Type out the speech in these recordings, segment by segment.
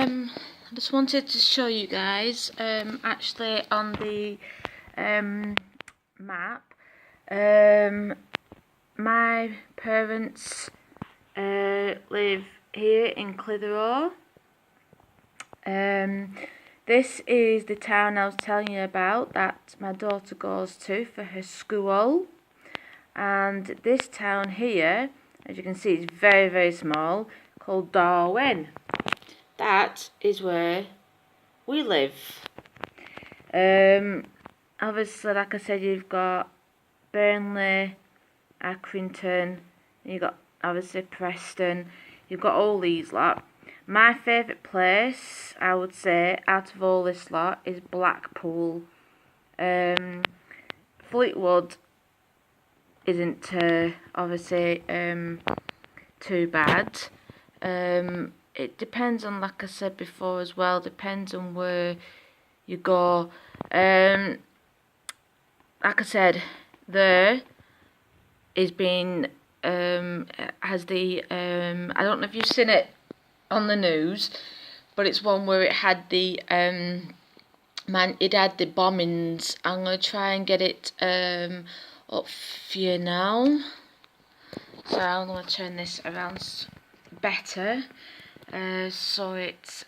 I just wanted to show you guys, actually on the map, my parents live here in Clitheroe. This is the town I was telling you about that my daughter goes to for her school. And this town here, as you can see, is very, very small, called Darwen. That is where we live. Obviously, like I said, you've got Burnley, Accrington, you've got obviously Preston, you've got all these lot. My favourite place, I would say, out of all this lot, is Blackpool. Fleetwood isn't obviously too bad. It depends on, like I said before as well, depends on where you go. Like I said, there is been has the I don't know if you've seen it on the news, but it's one where it had the it had the bombings. I'm gonna try and get it up for you now. So I'm gonna turn this around better. So it's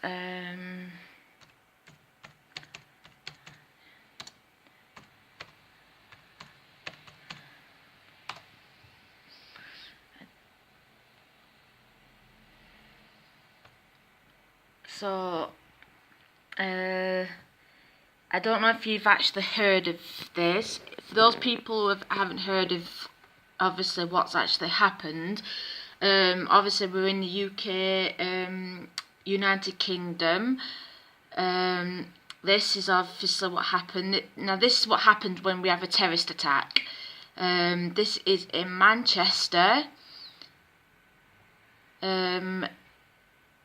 so I don't know if you've actually heard of this. For those people who haven't heard of obviously what's actually happened, obviously we're in the UK, United Kingdom. This is obviously what happened. Now this is what happened when we have a terrorist attack. This is in Manchester. I've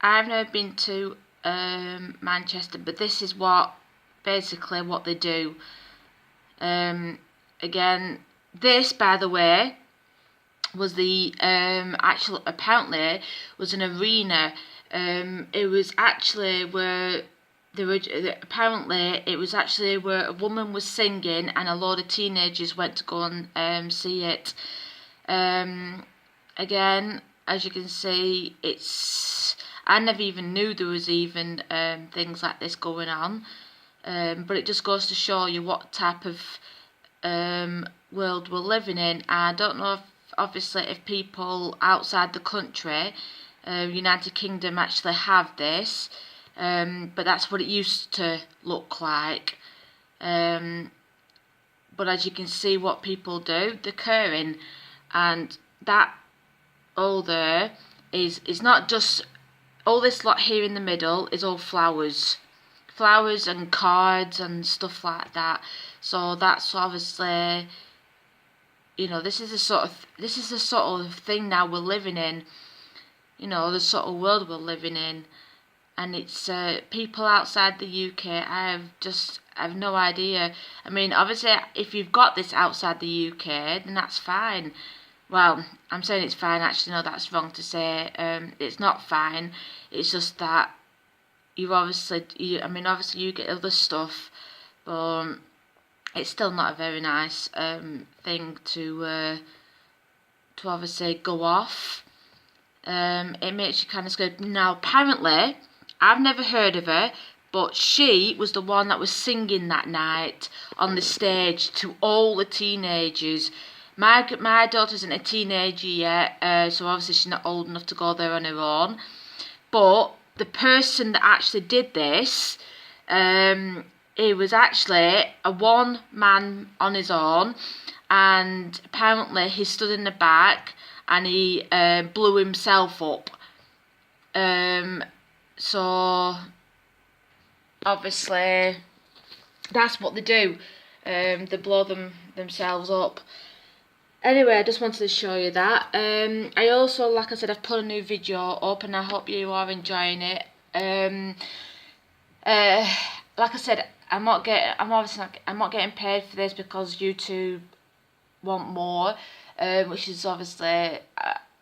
never been to Manchester, but this is basically what they do. Again, this, by the way, was the apparently was an arena. It was actually where apparently it was actually where a woman was singing and a load of teenagers went to go and see it. Again, as you can see, I never even knew there was even things like this going on. But it just goes to show you what type of world we're living in. I don't know if people outside the country, United Kingdom, actually have this, but that's what it used to look like. But as you can see, what people do, they're caring, and that all there is not just all this lot here in the middle is all flowers and cards and stuff like that. So that's obviously, you know, this is the sort of thing now we're living in, you know, the sort of world we're living in. And it's people outside the UK, I have no idea. I mean, obviously if you've got this outside the UK, then that's fine. Well, I'm saying it's fine, actually no, that's wrong to say. It's not fine. It's just that obviously you get other stuff, but it's still not a very nice thing to obviously go off. It makes you kind of scared. Now, apparently, I've never heard of her, but she was the one that was singing that night on the stage to all the teenagers. My daughter isn't a teenager yet, so obviously she's not old enough to go there on her own. But the person that actually did this, he was actually a one man on his own, and apparently he stood in the back and he blew himself up. So obviously that's what they do. They blow themselves up. Anyway, I just wanted to show you that. I also, like I said, I've put a new video up and I hope you are enjoying it. Like I said, I'm not getting paid for this because YouTube want more, which is obviously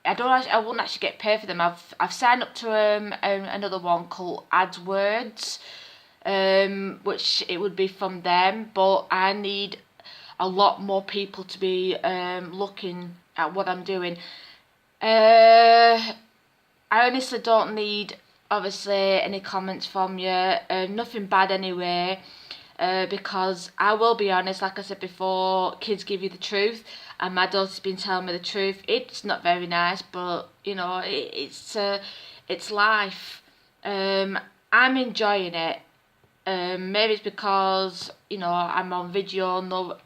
I wouldn't actually get paid for them. I've signed up to another one called AdWords, which it would be from them, but I need a lot more people to be looking at what I'm doing. I honestly don't need, obviously, any comments from you. Nothing bad anyway. Because I will be honest, like I said before, kids give you the truth, and my daughter's been telling me the truth. It's not very nice, but you know, it's life. I'm enjoying it. Maybe it's because, you know, I'm on video. No,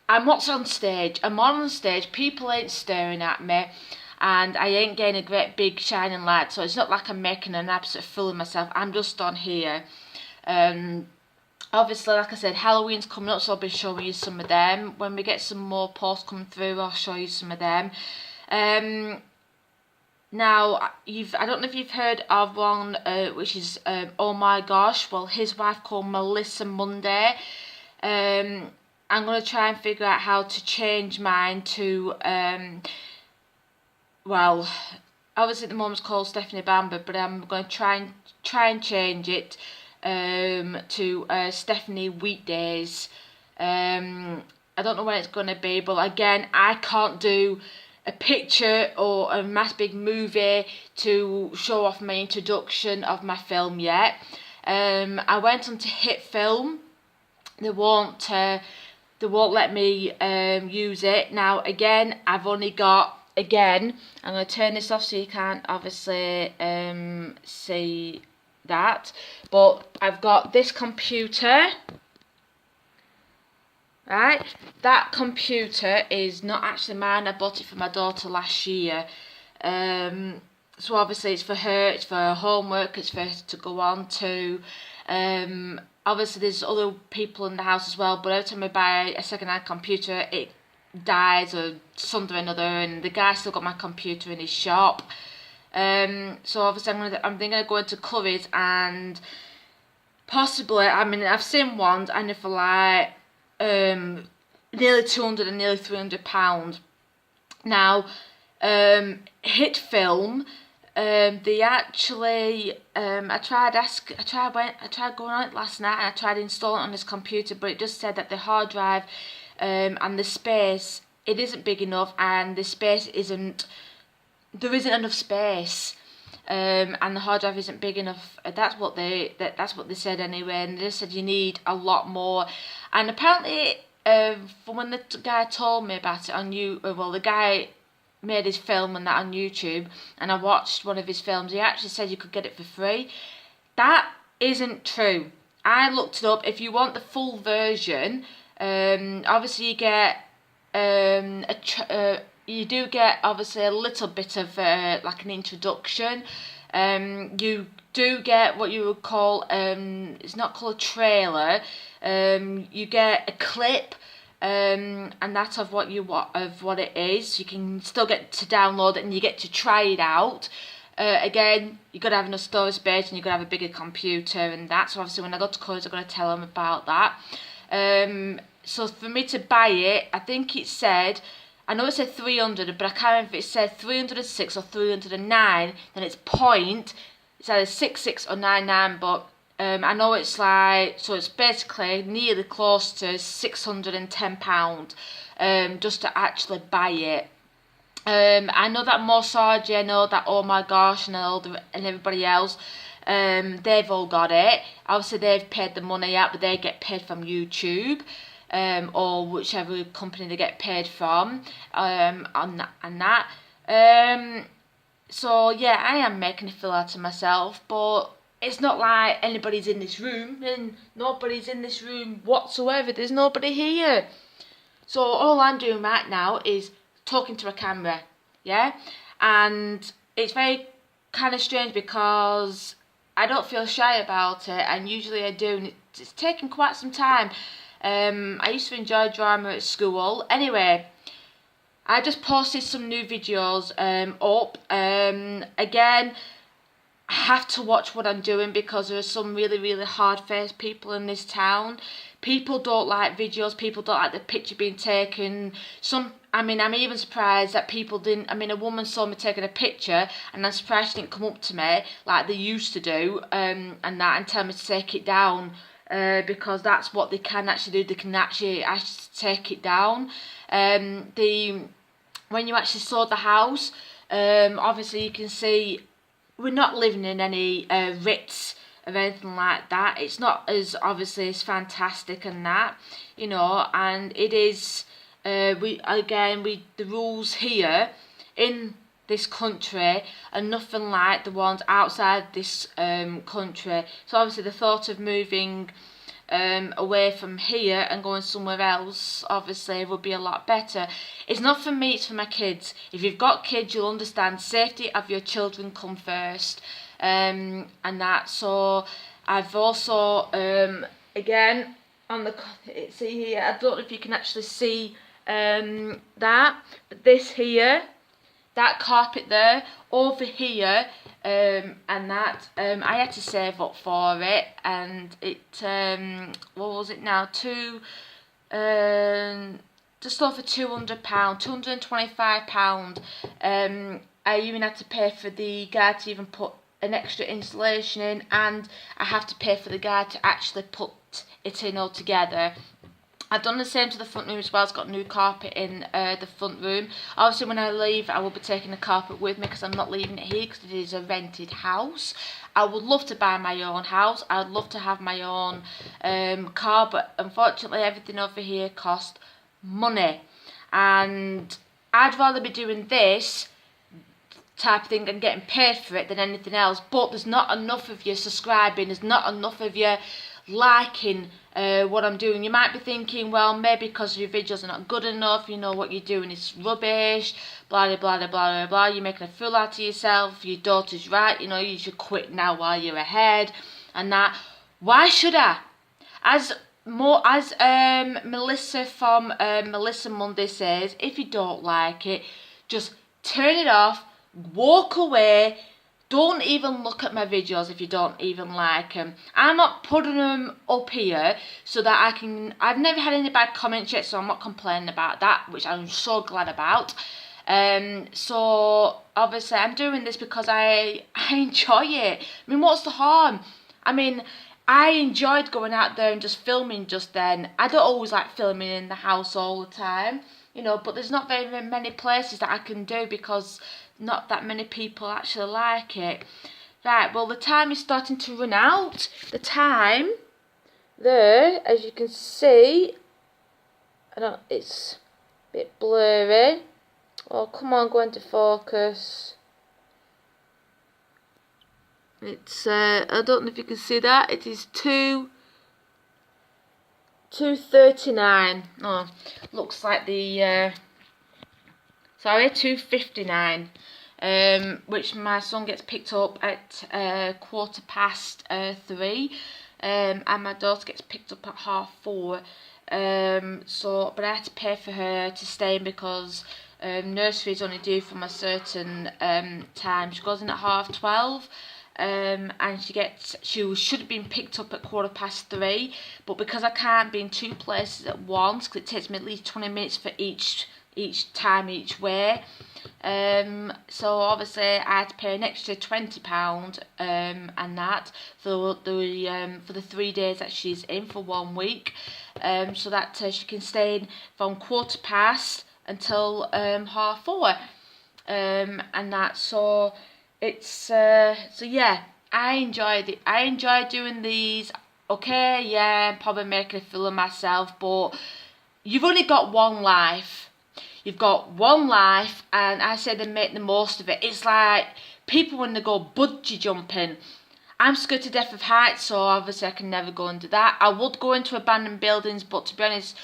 I'm what's on stage. I'm on stage. People ain't staring at me, and I ain't getting a great big shining light. So it's not like I'm making an absolute fool of myself. I'm just on here. Obviously, like I said, Halloween's coming up, so I'll be showing you some of them. When we get some more posts coming through, I'll show you some of them. Now, I don't know if you've heard of one, which is Oh My Gosh. Well, his wife called Melissa Monday. I'm going to try and figure out how to change mine to, well, obviously the mom's called Stephanie Bamber, but I'm going to try and change it to Stephanie Weekdays. I don't know when it's going to be, but again, I can't do a picture or a mass big movie to show off my introduction of my film yet. I went on to Hit Film. They won't let me use it. Now again, I've only got, I'm going to turn this off so you can't obviously see that, but I've got this computer, right? That computer is not actually mine. I bought it for my daughter last year. So obviously it's for her, it's for her homework, it's for her to go on to. Obviously there's other people in the house as well, but every time I buy a second-hand computer, it dies or something or another, and the guy still got my computer in his shop. So obviously I'm thinking of going to Currys and possibly, I mean, I've seen ones and they're for like nearly 200 and nearly £300. Now, Hit Film, they actually, I tried going on it last night and I tried installing it on this computer, but it just said that the hard drive and the space, it isn't big enough, and the space there isn't enough space, and the hard drive isn't big enough. That's what they said anyway, and they just said you need a lot more. And apparently, from when the guy told me about it on the guy made his film and that on YouTube, and I watched one of his films. He actually said you could get it for free. That isn't true. I looked it up. If you want the full version, obviously you get you do get obviously a little bit of like an introduction. You do get what you would call, it's not called a trailer. You get a clip, and that's of what it is. You can still get to download it and you get to try it out. Again, you got to have enough storage space and you got to have a bigger computer, and that's obviously when I go to Currys, I'm going to tell them about that. So for me to buy it, I think it said, I know it said 300, but I can't remember if it said 306 or 309. Then it's either 66 or 99, but I know it's like, so it's basically nearly close to £610 just to actually buy it. I know that Morsaji, I know that Oh My Gosh, and everybody else, they've all got it. Obviously they've paid the money out, but they get paid from YouTube. Or whichever company they get paid from, on that. So yeah, I am making a fool out of myself, but it's not like anybody's in this room, and nobody's in this room whatsoever. There's nobody here. So all I'm doing right now is talking to a camera, yeah? And it's very kind of strange because I don't feel shy about it, and usually I do, and it's taken quite some time. I used to enjoy drama at school. Anyway, I just posted some new videos up. Again, I have to watch what I'm doing because there are some really, really hard-faced people in this town. People don't like videos. People don't like the picture being taken. I mean, I'm even surprised that people didn't. I mean, a woman saw me taking a picture, and I'm surprised she didn't come up to me like they used to do, and tell me to take it down, because that's what they can actually do. They can actually take it down. When you actually saw the house, obviously you can see we're not living in any Ritz or anything like that. It's not as obviously as fantastic and that, you know, and it is. The rules here in this country are nothing like the ones outside this country. So obviously the thought of moving away from here and going somewhere else obviously would be a lot better. It's not for me, it's for my kids. If you've got kids, you'll understand safety of your children come first, and that. So I've also again on the see here, I don't know if you can actually see that, but this here, that carpet there, over here, and that, I had to save up for it, and it, what was it now, just over £200, £225, I even had to pay for the guy to even put an extra installation in, and I have to pay for the guy to actually put it in all together. I've done the same to the front room as well. It's got new carpet in the front room. Obviously when I leave I will be taking the carpet with me, because I'm not leaving it here because it is a rented house. I would love to buy my own house. I would love to have my own car, but unfortunately everything over here costs money, and I'd rather be doing this type of thing and getting paid for it than anything else. But there's not enough of you subscribing, there's not enough of you liking what I'm doing. You might be thinking, well, maybe because your videos are not good enough, you know, what you're doing is rubbish, blah blah blah blah blah blah, you're making a fool out of yourself, your daughter's right, you know, you should quit now while you're ahead, and that. Why should I? As Melissa from Melissa Monday says, if you don't like it, just turn it off, walk away. Don't even look at my videos if you don't even like them. I'm not putting them up here so that I can. I've never had any bad comments yet, so I'm not complaining about that, which I'm so glad about. So obviously I'm doing this because I enjoy it. I mean, what's the harm? I mean, I enjoyed going out there and just filming just then. I don't always like filming in the house all the time, you know, but there's not very many places that I can do because not that many people actually like it. Right, well, the time is starting to run out. The time there, as you can see, it's a bit blurry. Oh, come on, go into focus. It's I don't know if you can see that. It is 2:39. Oh, looks like the sorry, 2:59. Which my son gets picked up at 3:15, and my daughter gets picked up at 4:30. But I had to pay for her to stay in because nursery is only due from a certain time. She goes in at 12:30. And she should have been picked up at 3:15, but because I can't be in two places at once, because it takes me at least 20 minutes for each time each way, so obviously I had to pay an extra £20 and that for the 3 days that she's in for 1 week, so that she can stay in from 3:15 until 4:30, and that. So it's so yeah, I enjoyed it. I enjoyed doing these. Okay, yeah, I'm probably making a fool of myself, but you've only got one life. You've got one life, and I say to make the most of it. It's like people when they go bungee jumping. I'm scared to death of heights, so obviously I can never go into that. I would go into abandoned buildings, but to be honest,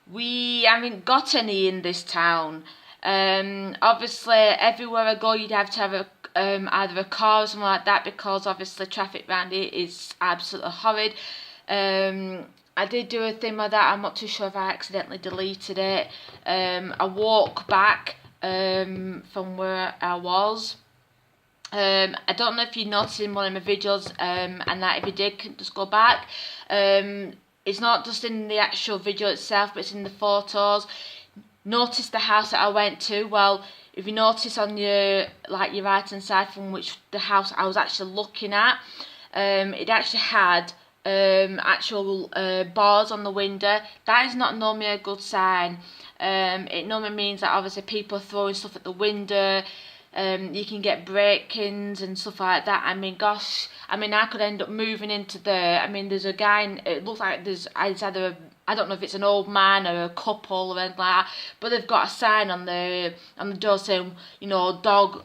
we haven't got any in this town. Obviously, everywhere I go, you'd have to have either a car or something like that, because obviously traffic around here is absolutely horrid. I did do a thing like that. I'm not too sure if I accidentally deleted it. I walk back from where I was. I don't know if you noticed in one of my videos, and that if you did, just go back. It's not just in the actual video itself, but it's in the photos. notice the house that I went to. Well, if you notice on your your right hand side from which the house I was actually looking at, it actually had actual bars on the window. That is not normally a good sign. It normally means that obviously people are throwing stuff at the window. You can get break-ins and stuff like that. I mean, gosh, I mean, I could end up moving into there. I mean, there's a guy, it looks like it's either, I don't know if it's an old man or a couple or anything like that, but they've got a sign on the door saying, you know, dog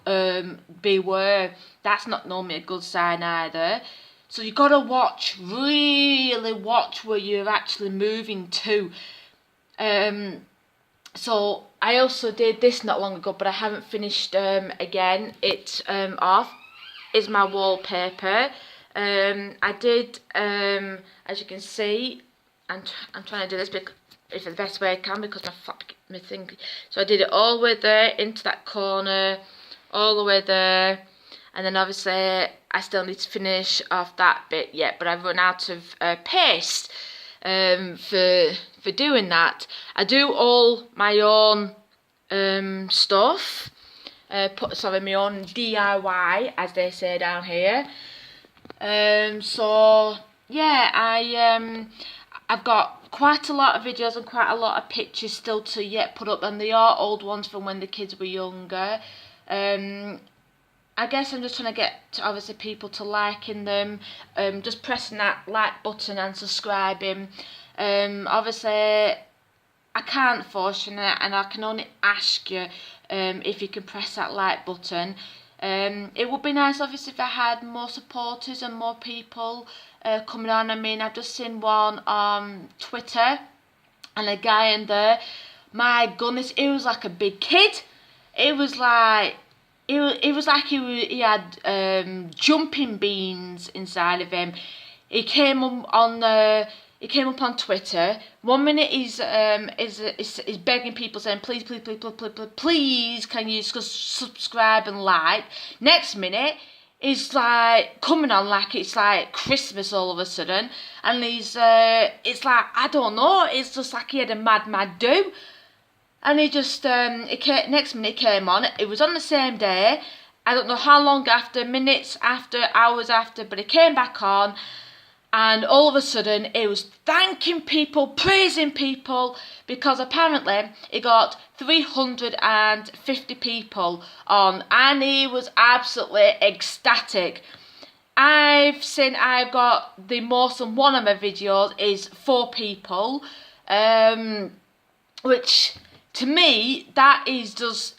beware. That's not normally a good sign either. So you've got to watch, really watch where you're actually moving to. So I also did this not long ago, but I haven't finished again. It's off. Is my wallpaper. I did, as you can see, I'm trying to do this because it's the best way I can because my thing. So I did it all the way there into that corner, all the way there, and then obviously I still need to finish off that bit yet, but I've run out of paste for doing that. I do all my own stuff. My own DIY, as they say down here. So yeah, I've got quite a lot of videos and quite a lot of pictures still to yet put up, and they are old ones from when the kids were younger. I guess I'm just trying to get obviously people to liking them, just pressing that like button and subscribing. Obviously I can't force you, and I can only ask you if you can press that like button. It would be nice obviously if I had more supporters and more people coming on. I mean, I've just seen one on Twitter and a guy in there, my goodness, he was like a big kid. It was like he had jumping beans inside of him. He came up on Twitter. 1 minute he's begging people, saying please can you subscribe and like. Next minute he's like coming on like it's like Christmas all of a sudden, and he's it's like, I don't know, it's just like he had a mad do. And he just, next minute he came on, it was on the same day, I don't know how long after, minutes after, hours after, but he came back on, and all of a sudden he was thanking people, praising people, because apparently he got 350 people on, and he was absolutely ecstatic. I've got the most on one of my videos is 4 people, which to me that is just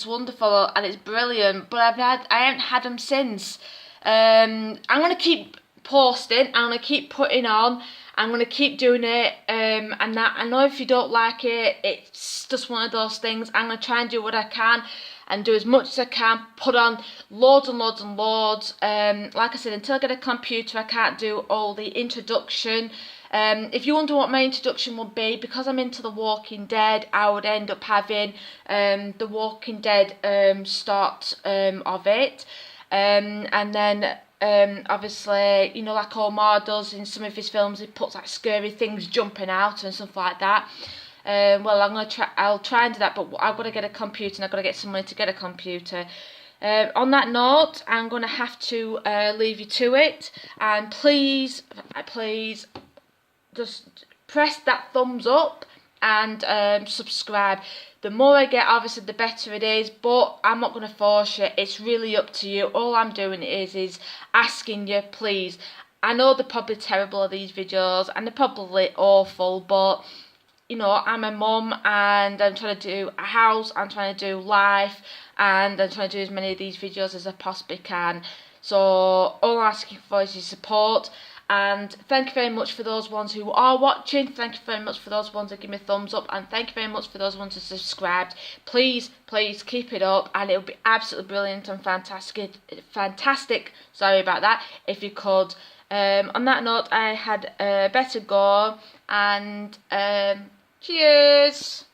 wonderful and it's brilliant. But I haven't had them since. I'm gonna keep posting. I'm gonna keep putting on. I'm gonna keep doing it. And that, I know if you don't like it, it's just one of those things. I'm gonna try and do what I can and do as much as I can. Put on loads and loads and loads. Like I said, until I get a computer, I can't do all the introduction. If you wonder what my introduction would be, because I'm into The Walking Dead, I would end up having The Walking Dead start of it, and then obviously, you know, like Omar does in some of his films, he puts like scary things jumping out and stuff like that. Well, I'll try and do that, but I've got to get a computer and I've got to get some money to get a computer. On that note, I'm going to have to leave you to it, and please just press that thumbs up and subscribe. The more I get, obviously, the better it is, but I'm not going to force you. It's really up to you. All I'm doing is asking you, please. I know they're probably terrible, these videos, and they're probably awful, but, you know, I'm a mum, and I'm trying to do a house, I'm trying to do life, and I'm trying to do as many of these videos as I possibly can. So all I'm asking for is your support. And thank you very much for those ones who are watching. Thank you very much for those ones that give me a thumbs up. And thank you very much for those ones who subscribed. Please keep it up. And it'll be absolutely brilliant and fantastic. Sorry about that. If you could. On that note, I had a better go. And cheers.